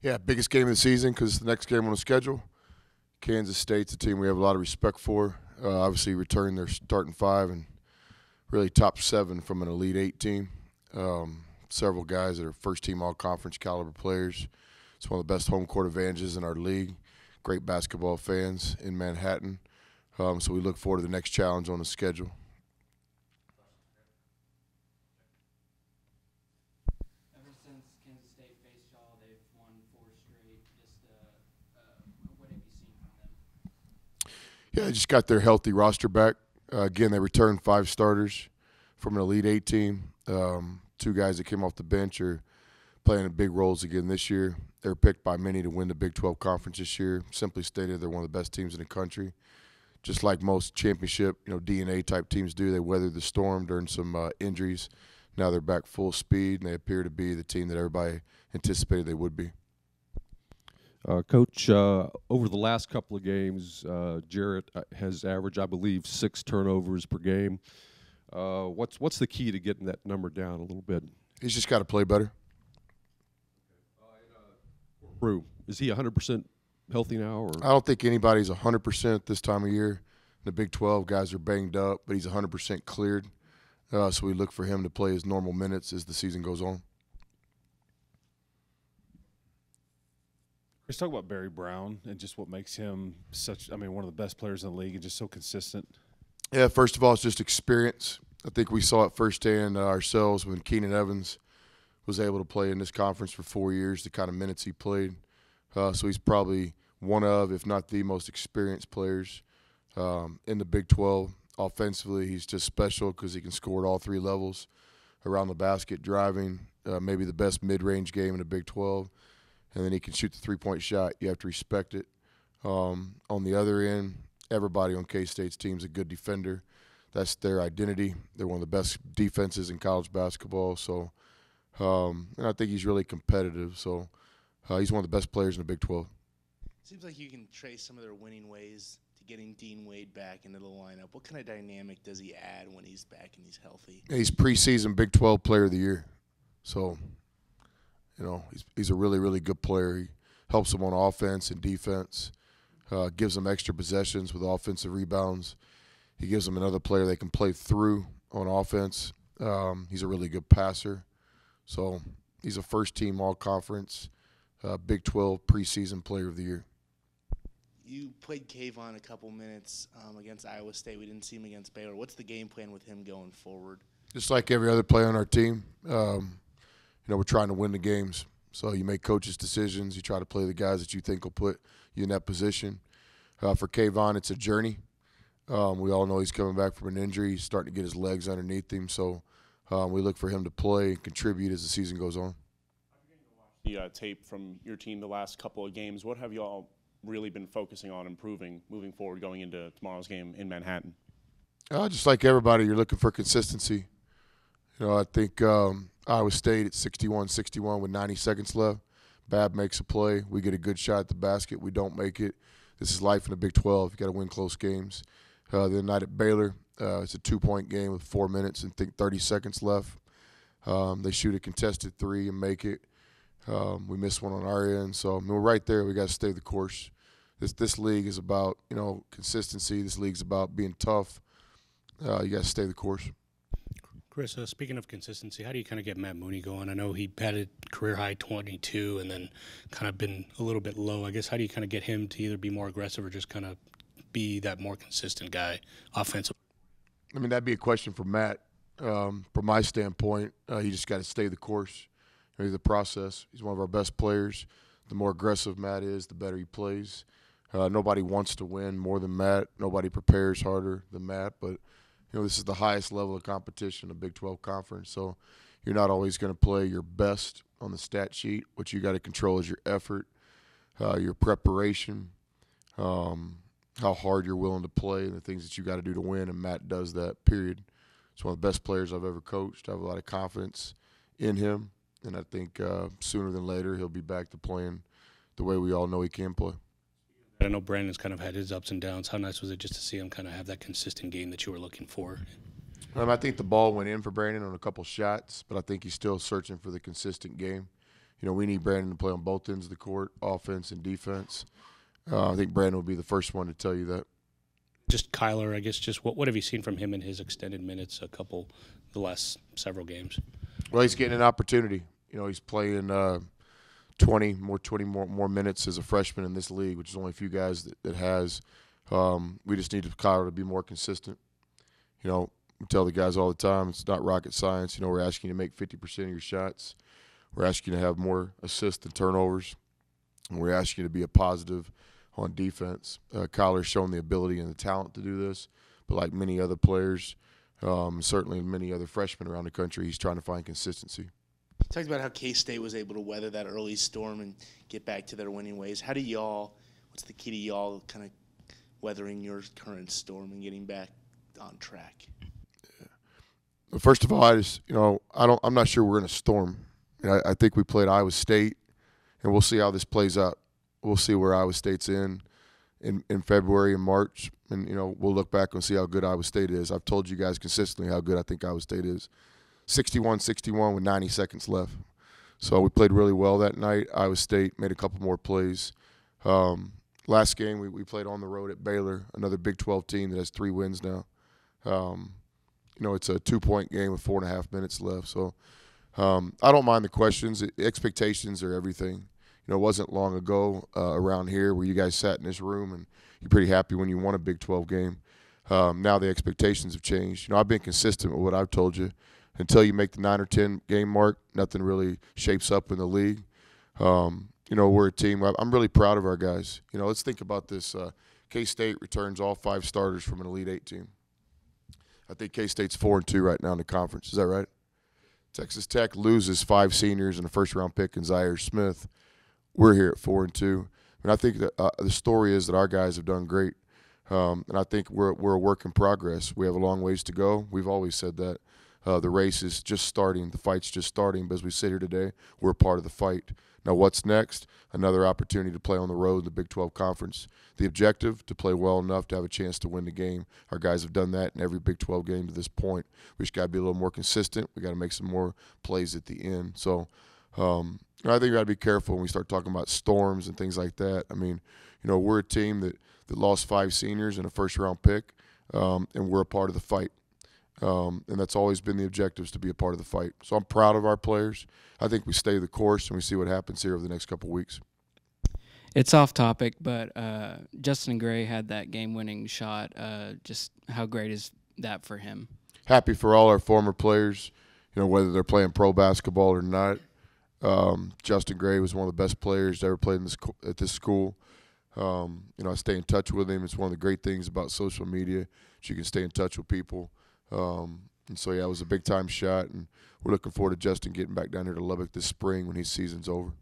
Yeah, biggest game of the season because the next game on the schedule, Kansas State's a team we have a lot of respect for. Obviously, returned their starting five and really top seven from an Elite Eight team. Several guys that are first-team all-conference caliber players. It's one of the best home court advantages in our league. Great basketball fans in Manhattan. So we look forward to the next challenge on the schedule. Ever since Kansas State faced y'all, they've won 4 straight. What have you seen from them? Yeah, they just got their healthy roster back. Again, they returned 5 starters from an Elite Eight team. 2 guys that came off the bench are playing big roles again this year. They were picked by many to win the Big 12 Conference this year. Simply stated, they're one of the best teams in the country. Just like most championship, DNA type teams do, they weathered the storm during some injuries. Now they're back full speed, and they appear to be the team that everybody anticipated they would be. Coach, over the last couple of games, Jarrett has averaged, I believe, 6 turnovers per game. What's the key to getting that number down a little bit? He's just got to play better. Is he 100% healthy now? Or? I don't think anybody's 100% this time of year. In the Big 12, guys are banged up, but he's 100% cleared. So we look for him to play his normal minutes as the season goes on. Let's talk about Barry Brown and just what makes him one of the best players in the league and just so consistent. Yeah, first of all, it's just experience. I think we saw it firsthand ourselves when Keenan Evans was able to play in this conference for 4 years, the kind of minutes he played. So he's probably one of, if not the most experienced players in the Big 12. Offensively, he's just special because he can score at all 3 levels, around the basket, driving, maybe the best mid-range game in the Big 12. And then he can shoot the three-point shot. You have to respect it. On the other end, everybody on K-State's team is a good defender. That's their identity. They're one of the best defenses in college basketball. So, and I think he's really competitive. So he's one of the best players in the Big 12. Seems like you can trace some of their winning ways to getting Dean Wade back into the lineup. What kind of dynamic does he add when he's back and he's healthy? Yeah, he's preseason Big 12 Player of the Year. So, he's a really, really good player. He helps them on offense and defense, gives them extra possessions with offensive rebounds. He gives them another player they can play through on offense. He's a really good passer. So he's a first-team all-conference Big 12 preseason Player of the Year. You played Kavon a couple minutes against Iowa State. We didn't see him against Baylor. What's the game plan with him going forward? Just like every other player on our team, we're trying to win the games. So you make coaches' decisions. You try to play the guys that you think will put you in that position. For Kavon, it's a journey. We all know he's coming back from an injury. He's starting to get his legs underneath him. So we look for him to play and contribute as the season goes on. The tape from your team the last couple of games, what have you all really been focusing on improving moving forward going into tomorrow's game in Manhattan? Just like everybody, you're looking for consistency. I think Iowa State at 61-61 with 90 seconds left. Bab makes a play. We get a good shot at the basket. We don't make it. This is life in the Big 12. You got to win close games. The other night at Baylor, it's a 2-point game with 4 minutes and 30 seconds left. They shoot a contested 3 and make it. We miss one on our end. So we're right there. We got to stay the course. This league is about consistency. This league's about being tough. You got to stay the course. Chris, speaking of consistency, how do you kind of get Matt Mooney going? I know he batted career-high 22 and then kind of been a little bit low. I guess how do you kind of get him to either be more aggressive or just kind of be that more consistent guy offensively? That'd be a question for Matt. From my standpoint, you just got to stay the course. The process. He's one of our best players. The more aggressive Matt is, the better he plays. Nobody wants to win more than Matt. Nobody prepares harder than Matt. But this is the highest level of competition in the Big 12 Conference. So you're not always going to play your best on the stat sheet. What you got to control is your effort, your preparation, how hard you're willing to play, and the things that you got to do to win. And Matt does that, period. He's one of the best players I've ever coached. I have a lot of confidence in him. And I think sooner than later he'll be back to playing the way we all know he can play. I know Brandon's kind of had his ups and downs. How nice was it just to see him kind of have that consistent game that you were looking for? I think the ball went in for Brandon on a couple shots, but I think he's still searching for the consistent game. we need Brandon to play on both ends of the court, offense and defense. I think Brandon will be the first one to tell you that. Just Kyler, I guess. Just what have you seen from him in his extended minutes? The last several games. Well, he's getting an opportunity. He's playing 20 more minutes as a freshman in this league, which is only a few guys that has. We just need Kyler to be more consistent. We tell the guys all the time, it's not rocket science. We're asking you to make 50% of your shots. We're asking you to have more assists and turnovers. And we're asking you to be a positive on defense. Kyler's shown the ability and the talent to do this, but like many other players, certainly many other freshmen around the country, he's trying to find consistency. You talked about how K-State was able to weather that early storm and get back to their winning ways. What's the key to y'all kind of weathering your current storm and getting back on track? First of all, I'm not sure we're in a storm. I think we played Iowa State, and we'll see how this plays out. We'll see where Iowa State's in February and March, and we'll look back and see how good Iowa State is. I've told you guys consistently how good I think Iowa State is. 61-61 with 90 seconds left. So we played really well that night. Iowa State made a couple more plays. Last game we played on the road at Baylor, another Big 12 team that has 3 wins now. It's a 2-point game with 4.5 minutes left. So I don't mind the questions. Expectations are everything. It wasn't long ago around here where you guys sat in this room and you're pretty happy when you won a Big 12 game. Now the expectations have changed. I've been consistent with what I've told you. Until you make the 9 or 10 game mark, nothing really shapes up in the league. We're a team. I'm really proud of our guys. Let's think about this. K-State returns all 5 starters from an Elite 8 team. I think K-State's 4-2 right now in the conference. Is that right? Texas Tech loses 5 seniors and a first-round pick in Zaire Smith. We're here at 4-2. And I think that the story is that our guys have done great. And I think we're a work in progress. We have a long ways to go. We've always said that. The race is just starting. The fight's just starting. But as we sit here today, we're a part of the fight. Now what's next? Another opportunity to play on the road in the Big 12 Conference. The objective, to play well enough to have a chance to win the game. Our guys have done that in every Big 12 game to this point. We just got to be a little more consistent. We got to make some more plays at the end. So I think we got to be careful when we start talking about storms and things like that. We're a team that lost 5 seniors and a first-round pick, and we're a part of the fight. And that's always been the objectives, to be a part of the fight. So I'm proud of our players. I think we stay the course and we see what happens here over the next couple of weeks. It's off topic, but Justin Gray had that game-winning shot. Just how great is that for him? Happy for all our former players, whether they're playing pro basketball or not. Justin Gray was one of the best players that ever played at this school. I stay in touch with him. It's one of the great things about social media that you can stay in touch with people. And so, it was a big-time shot, and we're looking forward to Justin getting back down here to Lubbock this spring when his season's over.